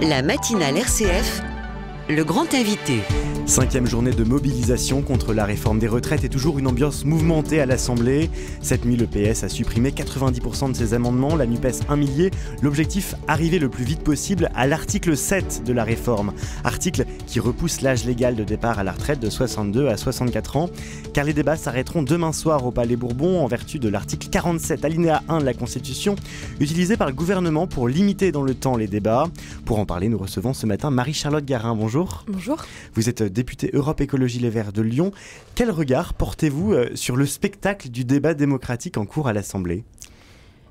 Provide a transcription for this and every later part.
La matinale RCF, le grand invité. 5e journée de mobilisation contre la réforme des retraites et toujours une ambiance mouvementée à l'Assemblée. Cette nuit, le PS a supprimé 90% de ses amendements, la NUPES 1 millier. L'objectif, arriver le plus vite possible à l'article 7 de la réforme. Article qui repousse l'âge légal de départ à la retraite de 62 à 64 ans. Car les débats s'arrêteront demain soir au Palais Bourbon en vertu de l'article 47 alinéa 1 de la Constitution, utilisé par le gouvernement pour limiter dans le temps les débats. Pour en parler, nous recevons ce matin Marie-Charlotte Garin. Bonjour. Bonjour. Vous êtes députée Europe Écologie Les Verts de Lyon. Quel regard portez-vous sur le spectacle du débat démocratique en cours à l'Assemblée ?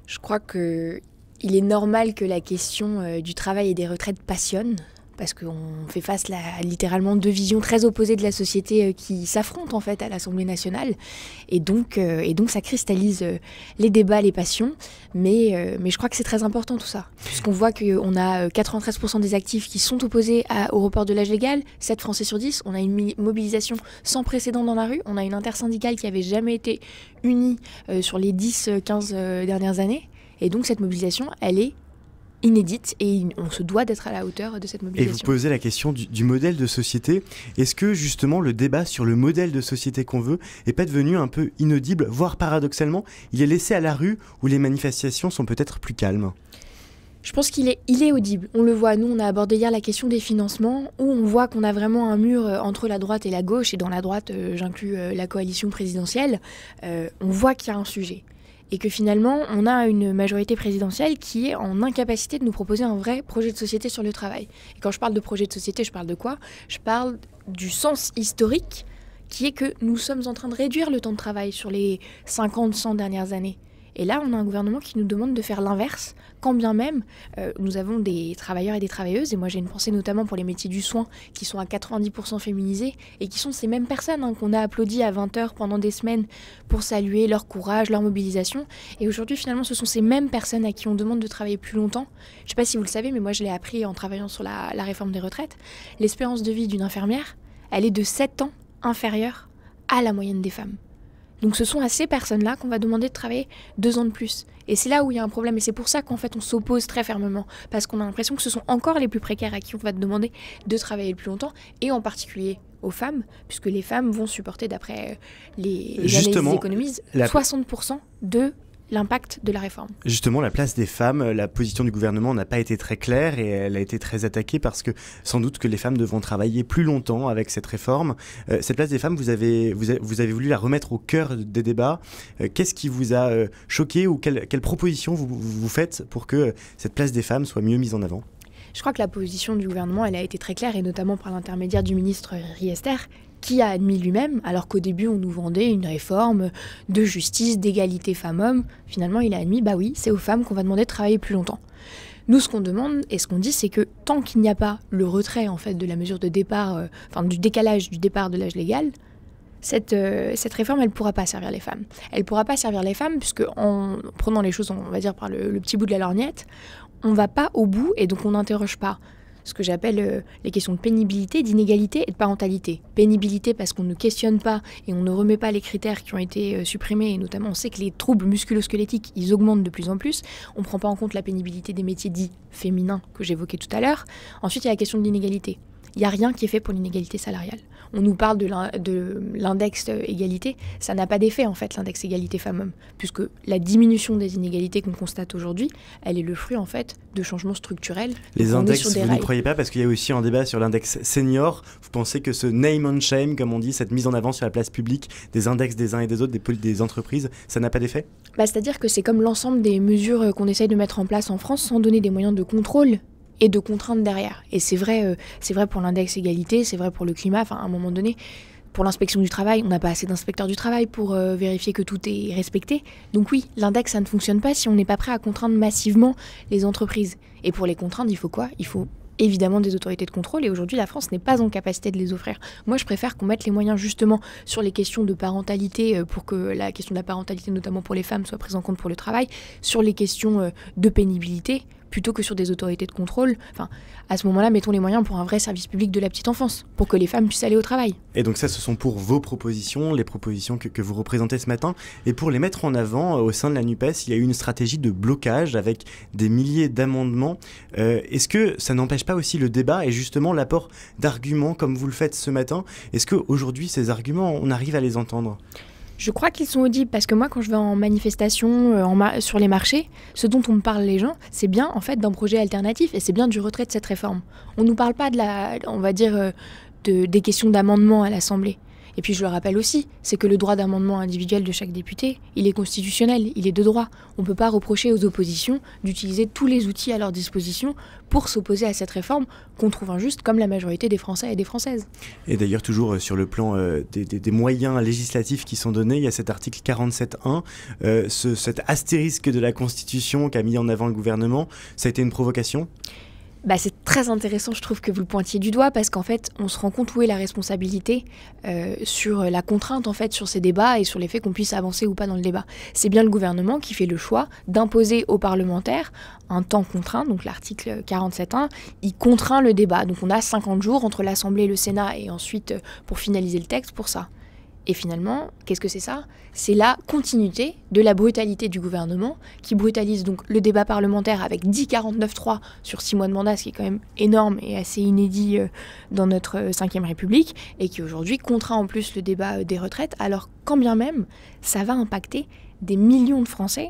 Je crois qu'il est normal que la question du travail et des retraites passionne, parce qu'on fait face à littéralement deux visions très opposées de la société qui s'affrontent en fait à l'Assemblée nationale. Et donc ça cristallise les débats, les passions. Mais je crois que c'est très important tout ça. Puisqu'on voit qu'on a 93% des actifs qui sont opposés au report de l'âge légal, 7 Français sur 10. On a une mobilisation sans précédent dans la rue. On a une intersyndicale qui n'avait jamais été unie sur les 10-15 dernières années. Et donc cette mobilisation, elle est inédite et on se doit d'être à la hauteur de cette mobilisation. Et vous posez la question du modèle de société. Est-ce que justement le débat sur le modèle de société qu'on veut n'est pas devenu un peu inaudible, voire paradoxalement, il est laissé à la rue où les manifestations sont peut-être plus calmes ? Je pense qu'il est audible. On le voit, nous on a abordé hier la question des financements, où on voit qu'on a vraiment un mur entre la droite et la gauche, et dans la droite j'inclus la coalition présidentielle. On voit qu'il y a un sujet. Et que finalement, on a une majorité présidentielle qui est en incapacité de nous proposer un vrai projet de société sur le travail. Et quand je parle de projet de société, je parle de quoi ? Je parle du sens historique qui est que nous sommes en train de réduire le temps de travail sur les 50-100 dernières années. Et là, on a un gouvernement qui nous demande de faire l'inverse, quand bien même nous avons des travailleurs et des travailleuses, et moi j'ai une pensée notamment pour les métiers du soin, qui sont à 90% féminisés, et qui sont ces mêmes personnes qu'on a applaudi à 20h pendant des semaines pour saluer leur courage, leur mobilisation. Et aujourd'hui, finalement, ce sont ces mêmes personnes à qui on demande de travailler plus longtemps. Je ne sais pas si vous le savez, mais moi je l'ai appris en travaillant sur la réforme des retraites. L'espérance de vie d'une infirmière, elle est de 7 ans inférieure à la moyenne des femmes. Donc ce sont à ces personnes-là qu'on va demander de travailler 2 ans de plus. Et c'est là où il y a un problème. Et c'est pour ça qu'en fait on s'oppose très fermement. Parce qu'on a l'impression que ce sont encore les plus précaires à qui on va demander de travailler le plus longtemps. Et en particulier aux femmes, puisque les femmes vont supporter, d'après les analyses des économistes, 60% de l'impact de la réforme. Justement, la place des femmes, la position du gouvernement n'a pas été très claire et elle a été très attaquée parce que sans doute que les femmes devront travailler plus longtemps avec cette réforme. Cette place des femmes, vous avez voulu la remettre au cœur des débats. Qu'est-ce qui vous a choqué ou quelle proposition vous faites pour que cette place des femmes soit mieux mise en avant ? Je crois que la position du gouvernement, elle a été très claire, et notamment par l'intermédiaire du ministre Riester, qui a admis lui-même, alors qu'au début on nous vendait une réforme de justice, d'égalité femmes-hommes. Finalement, il a admis, bah oui, c'est aux femmes qu'on va demander de travailler plus longtemps. Nous, ce qu'on demande et ce qu'on dit, c'est que tant qu'il n'y a pas le retrait en fait de la mesure de départ, du décalage du départ de l'âge légal, cette réforme, elle ne pourra pas servir les femmes. Elle ne pourra pas servir les femmes puisque en prenant les choses, on va dire, par le petit bout de la lorgnette, on ne va pas au bout et donc on n'interroge pas ce que j'appelle les questions de pénibilité, d'inégalité et de parentalité. Pénibilité parce qu'on ne questionne pas et on ne remet pas les critères qui ont été supprimés, et notamment on sait que les troubles musculo-squelettiques, ils augmentent de plus en plus. On ne prend pas en compte la pénibilité des métiers dits féminins que j'évoquais tout à l'heure. Ensuite, il y a la question de l'inégalité. Il n'y a rien qui est fait pour l'inégalité salariale. On nous parle de l'index égalité. Ça n'a pas d'effet, en fait, l'index égalité femmes-hommes, puisque la diminution des inégalités qu'on constate aujourd'hui, elle est le fruit, en fait, de changements structurels. Les index, vous n'y croyez pas, parce qu'il y a aussi un débat sur l'index senior. Vous pensez que ce name and shame, comme on dit, cette mise en avant sur la place publique des index des uns et des autres, des entreprises, ça n'a pas d'effet ? C'est-à-dire que c'est comme l'ensemble des mesures qu'on essaye de mettre en place en France sans donner des moyens de contrôle et de contraintes derrière. Et c'est vrai pour l'index égalité, c'est vrai pour le climat. Enfin, à un moment donné, pour l'inspection du travail, on n'a pas assez d'inspecteurs du travail pour vérifier que tout est respecté. Donc oui, l'index, ça ne fonctionne pas si on n'est pas prêt à contraindre massivement les entreprises. Et pour les contraindre, il faut quoi ? Il faut évidemment des autorités de contrôle, et aujourd'hui la France n'est pas en capacité de les offrir. Moi je préfère qu'on mette les moyens justement sur les questions de parentalité, pour que la question de la parentalité notamment pour les femmes soit prise en compte pour le travail, sur les questions de pénibilité, plutôt que sur des autorités de contrôle. Enfin, à ce moment-là, mettons les moyens pour un vrai service public de la petite enfance, pour que les femmes puissent aller au travail. Et donc ça, ce sont pour vos propositions, les propositions que vous représentez ce matin. Et pour les mettre en avant, au sein de la NUPES, il y a eu une stratégie de blocage avec des milliers d'amendements. Est-ce que ça n'empêche pas aussi le débat et justement l'apport d'arguments comme vous le faites ce matin? Est-ce qu'aujourd'hui, ces arguments, on arrive à les entendre? Je crois qu'ils sont audibles parce que moi, quand je vais en manifestation, sur les marchés, ce dont on me parle les gens, c'est bien en fait d'un projet alternatif et c'est bien du retrait de cette réforme. On ne nous parle pas des questions d'amendement à l'Assemblée. Et puis je le rappelle aussi, c'est que le droit d'amendement individuel de chaque député, il est constitutionnel, il est de droit. On ne peut pas reprocher aux oppositions d'utiliser tous les outils à leur disposition pour s'opposer à cette réforme qu'on trouve injuste, comme la majorité des Français et des Françaises. Et d'ailleurs, toujours sur le plan des moyens législatifs qui sont donnés, il y a cet article 47.1, cet astérisque de la Constitution qu'a mis en avant le gouvernement. Ça a été une provocation ? C'est très intéressant, je trouve, que vous le pointiez du doigt, parce qu'en fait, on se rend compte où est la responsabilité sur la contrainte, en fait, sur ces débats et sur les faits qu'on puisse avancer ou pas dans le débat. C'est bien le gouvernement qui fait le choix d'imposer aux parlementaires un temps contraint, donc l'article 47.1, il contraint le débat. Donc on a 50 jours entre l'Assemblée et le Sénat, et ensuite, pour finaliser le texte, pour ça. Et finalement, qu'est-ce que c'est ça ? C'est la continuité de la brutalité du gouvernement qui brutalise donc le débat parlementaire avec 10 49.3 sur 6 mois de mandat, ce qui est quand même énorme et assez inédit dans notre 5e République, et qui aujourd'hui contraint en plus le débat des retraites, alors quand bien même ça va impacter des millions de Français.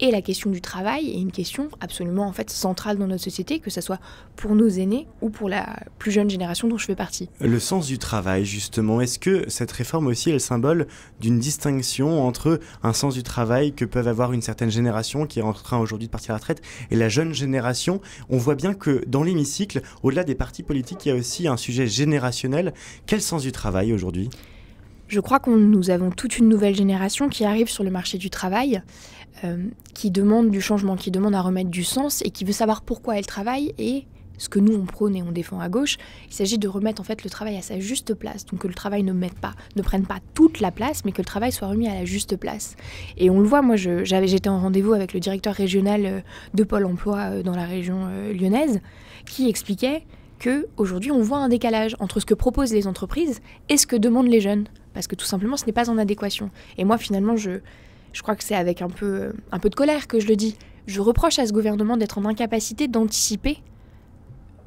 Et la question du travail est une question absolument en fait centrale dans notre société, que ce soit pour nos aînés ou pour la plus jeune génération dont je fais partie. Le sens du travail, justement, est-ce que cette réforme aussi est le symbole d'une distinction entre un sens du travail que peuvent avoir une certaine génération qui est en train aujourd'hui de partir à la retraite et la jeune génération? On voit bien que dans l'hémicycle, au-delà des partis politiques, il y a aussi un sujet générationnel. Quel sens du travail aujourd'hui ? Je crois que nous avons toute une nouvelle génération qui arrive sur le marché du travail, qui demande du changement, qui demande à remettre du sens et qui veut savoir pourquoi elle travaille et ce que nous on prône et on défend à gauche. Il s'agit de remettre en fait le travail à sa juste place, donc que le travail ne prenne pas toute la place, mais que le travail soit remis à la juste place. Et on le voit, moi j'étais en rendez-vous avec le directeur régional de Pôle emploi dans la région lyonnaise, qui expliquait qu'aujourd'hui on voit un décalage entre ce que proposent les entreprises et ce que demandent les jeunes, parce que tout simplement ce n'est pas en adéquation. Et moi finalement je crois que c'est avec un peu de colère que je le dis. Je reproche à ce gouvernement d'être en incapacité d'anticiper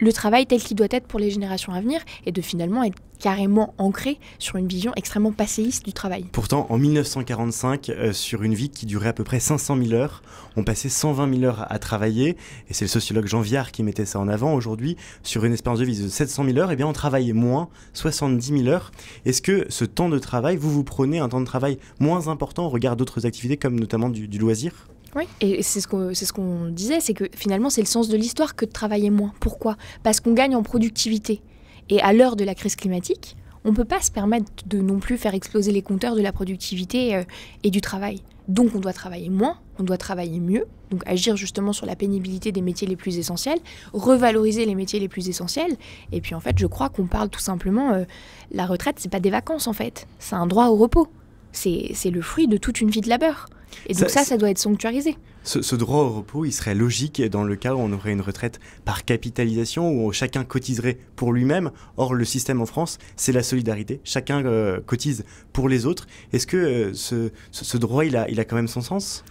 le travail tel qu'il doit être pour les générations à venir et de finalement être carrément ancré sur une vision extrêmement passéiste du travail. Pourtant, en 1945, sur une vie qui durait à peu près 500 000 heures, on passait 120 000 heures à travailler, et c'est le sociologue Jean Viard qui mettait ça en avant. Aujourd'hui, sur une espérance de vie de 700 000 heures, on travaillait moins, 70 000 heures. Est-ce que ce temps de travail, vous prenez un temps de travail moins important au regard d'autres activités, comme notamment du loisir ? Oui, et c'est ce qu'on disait, c'est que finalement c'est le sens de l'histoire que de travailler moins. Pourquoi ? Parce qu'on gagne en productivité. Et à l'heure de la crise climatique, on ne peut pas se permettre de non plus faire exploser les compteurs de la productivité et du travail. Donc on doit travailler moins, on doit travailler mieux, donc agir justement sur la pénibilité des métiers les plus essentiels, revaloriser les métiers les plus essentiels. Et puis en fait, je crois qu'on parle tout simplement, la retraite, c'est pas des vacances en fait, c'est un droit au repos. C'est le fruit de toute une vie de labeur. Et donc ça doit être sanctuarisé. Ce droit au repos, il serait logique dans le cas où on aurait une retraite par capitalisation, où chacun cotiserait pour lui-même. Or, le système en France, c'est la solidarité. Chacun cotise pour les autres. Est-ce que ce droit, il a quand même son sens ?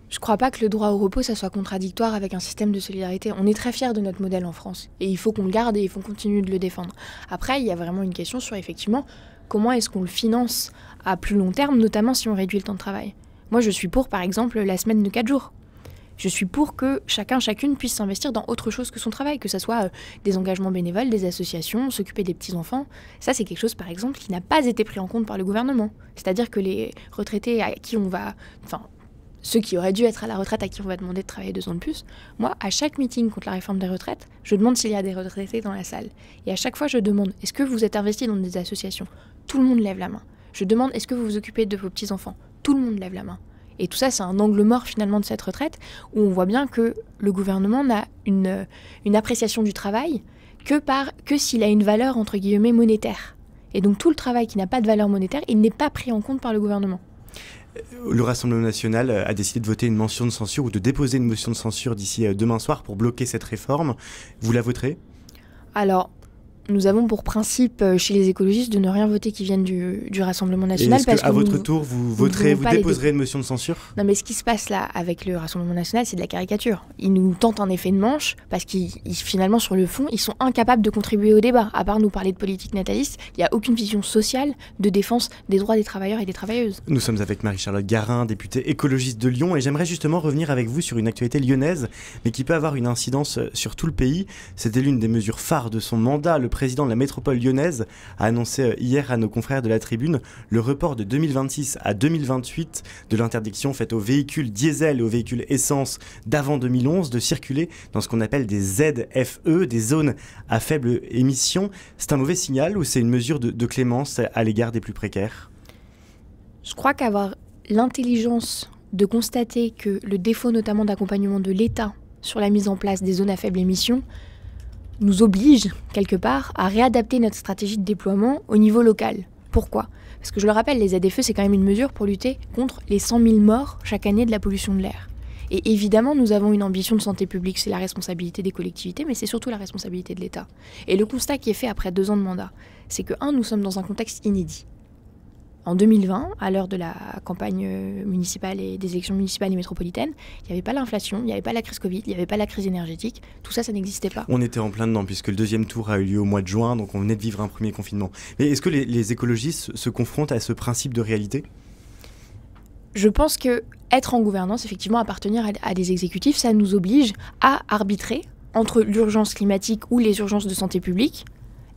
Je ne crois pas que le droit au repos, ça soit contradictoire avec un système de solidarité. On est très fiers de notre modèle en France. Et il faut qu'on le garde et il faut continuer de le défendre. Après, il y a vraiment une question sur, effectivement, comment est-ce qu'on le finance à plus long terme, notamment si on réduit le temps de travail. Moi, je suis pour, par exemple, la semaine de 4 jours. Je suis pour que chacune puisse s'investir dans autre chose que son travail, que ce soit des engagements bénévoles, des associations, s'occuper des petits-enfants. Ça, c'est quelque chose, par exemple, qui n'a pas été pris en compte par le gouvernement. C'est-à-dire que les retraités à qui on va... Enfin, ceux qui auraient dû être à la retraite, à qui on va demander de travailler 2 ans de plus, moi, à chaque meeting contre la réforme des retraites, je demande s'il y a des retraités dans la salle. Et à chaque fois, je demande, est-ce que vous êtes investis dans des associations ? Tout le monde lève la main. Je demande, est-ce que vous vous occupez de vos petits-enfants ? Tout le monde lève la main. Et tout ça, c'est un angle mort finalement de cette retraite, où on voit bien que le gouvernement n'a une appréciation du travail que s'il a une valeur, entre guillemets, monétaire. Et donc tout le travail qui n'a pas de valeur monétaire, il n'est pas pris en compte par le gouvernement. Le Rassemblement national a décidé de voter une motion de censure ou de déposer une motion de censure d'ici demain soir pour bloquer cette réforme. Vous la voterez ? Alors, nous avons pour principe chez les écologistes de ne rien voter qui vienne du Rassemblement national. Et est-ce qu'à votre tour, vous voterez, vous déposerez une motion de censure ? Non, mais ce qui se passe là avec le Rassemblement national, c'est de la caricature. Ils nous tentent un effet de manche parce qu'ils finalement, sur le fond, ils sont incapables de contribuer au débat. À part nous parler de politique nataliste, il n'y a aucune vision sociale de défense des droits des travailleurs et des travailleuses. Nous sommes avec Marie-Charlotte Garin, députée écologiste de Lyon, et j'aimerais justement revenir avec vous sur une actualité lyonnaise, mais qui peut avoir une incidence sur tout le pays. C'était l'une des mesures phares de son mandat. Le président de la métropole lyonnaise a annoncé hier à nos confrères de la Tribune le report de 2026 à 2028 de l'interdiction faite aux véhicules diesel et aux véhicules essence d'avant 2011 de circuler dans ce qu'on appelle des ZFE, des zones à faible émission. C'est un mauvais signal ou c'est une mesure de clémence à l'égard des plus précaires ? Je crois qu'avoir l'intelligence de constater que le défaut notamment d'accompagnement de l'État sur la mise en place des zones à faible émission nous oblige, quelque part, à réadapter notre stratégie de déploiement au niveau local. Pourquoi ? Parce que je le rappelle, les ZFE, c'est quand même une mesure pour lutter contre les 100 000 morts chaque année de la pollution de l'air. Et évidemment, nous avons une ambition de santé publique, c'est la responsabilité des collectivités, mais c'est surtout la responsabilité de l'État. Et le constat qui est fait après 2 ans de mandat, c'est que, nous sommes dans un contexte inédit. En 2020, à l'heure de la campagne municipale et des élections municipales et métropolitaines, il n'y avait pas l'inflation, il n'y avait pas la crise Covid, il n'y avait pas la crise énergétique. Tout ça, ça n'existait pas. On était en plein dedans puisque le deuxième tour a eu lieu au mois de juin, donc on venait de vivre un premier confinement. Mais est-ce que les écologistes se confrontent à ce principe de réalité ? Je pense que être en gouvernance, effectivement, appartenir à des exécutifs, ça nous oblige à arbitrer entre l'urgence climatique ou les urgences de santé publique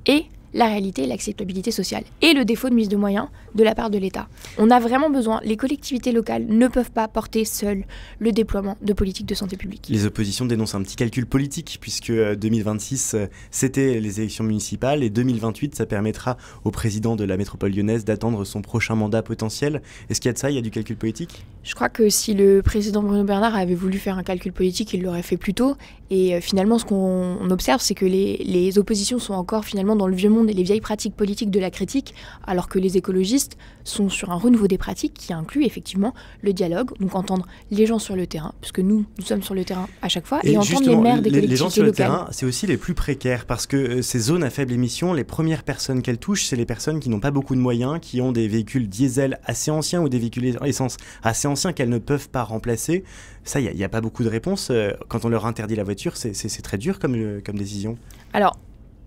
et la réalité et l'acceptabilité sociale, et le défaut de mise de moyens de la part de l'État. On a vraiment besoin, les collectivités locales ne peuvent pas porter seules le déploiement de politiques de santé publique. Les oppositions dénoncent un petit calcul politique, puisque 2026, c'était les élections municipales, et 2028, ça permettra au président de la métropole lyonnaise d'attendre son prochain mandat potentiel. Est-ce qu'il y a de ça, il y a du calcul politique ? Je crois que si le président Bruno Bernard avait voulu faire un calcul politique, il l'aurait fait plus tôt, et finalement, ce qu'on observe, c'est que les oppositions sont encore finalement dans le vieux monde et les vieilles pratiques politiques de la critique, alors que les écologistes sont sur un renouveau des pratiques qui inclut effectivement le dialogue, donc entendre les gens sur le terrain, puisque nous sommes sur le terrain à chaque fois, et entendre les maires des collectivités locales. Les gens sur le terrain, c'est aussi les plus précaires, parce que ces zones à faible émission, les premières personnes qu'elles touchent, c'est les personnes qui n'ont pas beaucoup de moyens, qui ont des véhicules diesel assez anciens ou des véhicules essence assez anciens qu'elles ne peuvent pas remplacer. Ça, il n'y a pas beaucoup de réponses. Quand on leur interdit la voiture, c'est très dur comme décision. Alors,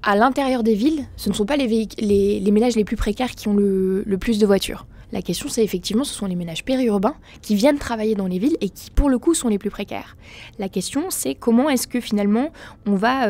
à l'intérieur des villes, ce ne sont pas les ménages les plus précaires qui ont le plus de voitures. La question, c'est effectivement, ce sont les ménages périurbains qui viennent travailler dans les villes et qui, pour le coup, sont les plus précaires. La question, c'est comment est-ce que, finalement, on va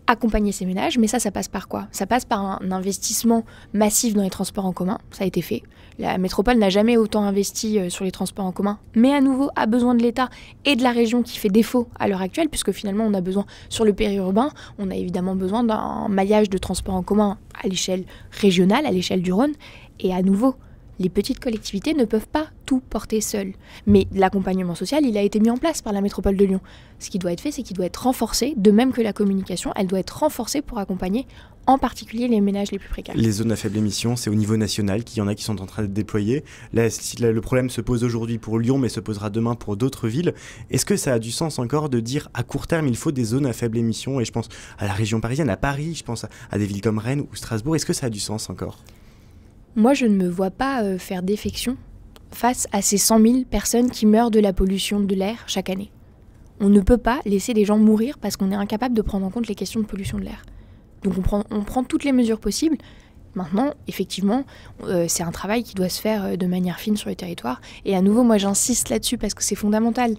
accompagner ces ménages, mais ça passe par quoi ? Ça passe par un investissement massif dans les transports en commun, ça a été fait. La métropole n'a jamais autant investi sur les transports en commun, mais à nouveau a besoin de l'État et de la région qui fait défaut à l'heure actuelle, puisque finalement on a besoin, sur le périurbain, on a évidemment besoin d'un maillage de transports en commun à l'échelle régionale, à l'échelle du Rhône, et à nouveau, les petites collectivités ne peuvent pas tout porter seules. Mais l'accompagnement social, il a été mis en place par la métropole de Lyon. Ce qui doit être fait, c'est qu'il doit être renforcé, de même que la communication, elle doit être renforcée pour accompagner en particulier les ménages les plus précaires. Les zones à faible émission, c'est au niveau national qu'il y en a qui sont en train d'être déployées. Là, le problème se pose aujourd'hui pour Lyon, mais se posera demain pour d'autres villes. Est-ce que ça a du sens encore de dire à court terme, il faut des zones à faible émission ? Et je pense à la région parisienne, à Paris, je pense à des villes comme Rennes ou Strasbourg. Est-ce que ça a du sens encore ? Moi, je ne me vois pas faire défection face à ces 100 000 personnes qui meurent de la pollution de l'air chaque année. On ne peut pas laisser des gens mourir parce qu'on est incapable de prendre en compte les questions de pollution de l'air. Donc on prend toutes les mesures possibles. Maintenant, effectivement, c'est un travail qui doit se faire de manière fine sur le territoire. Et à nouveau, moi j'insiste là-dessus parce que c'est fondamental.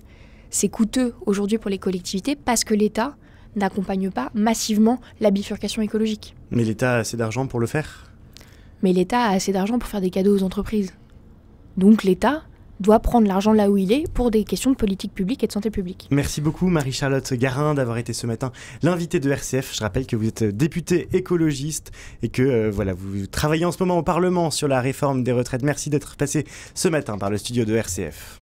C'est coûteux aujourd'hui pour les collectivités parce que l'État n'accompagne pas massivement la bifurcation écologique. Mais l'État a assez d'argent pour le faire ? Mais l'État a assez d'argent pour faire des cadeaux aux entreprises. Donc l'État doit prendre l'argent là où il est pour des questions de politique publique et de santé publique. Merci beaucoup Marie-Charlotte Garin d'avoir été ce matin l'invitée de RCF. Je rappelle que vous êtes députée écologiste et que vous travaillez en ce moment au Parlement sur la réforme des retraites. Merci d'être passé ce matin par le studio de RCF.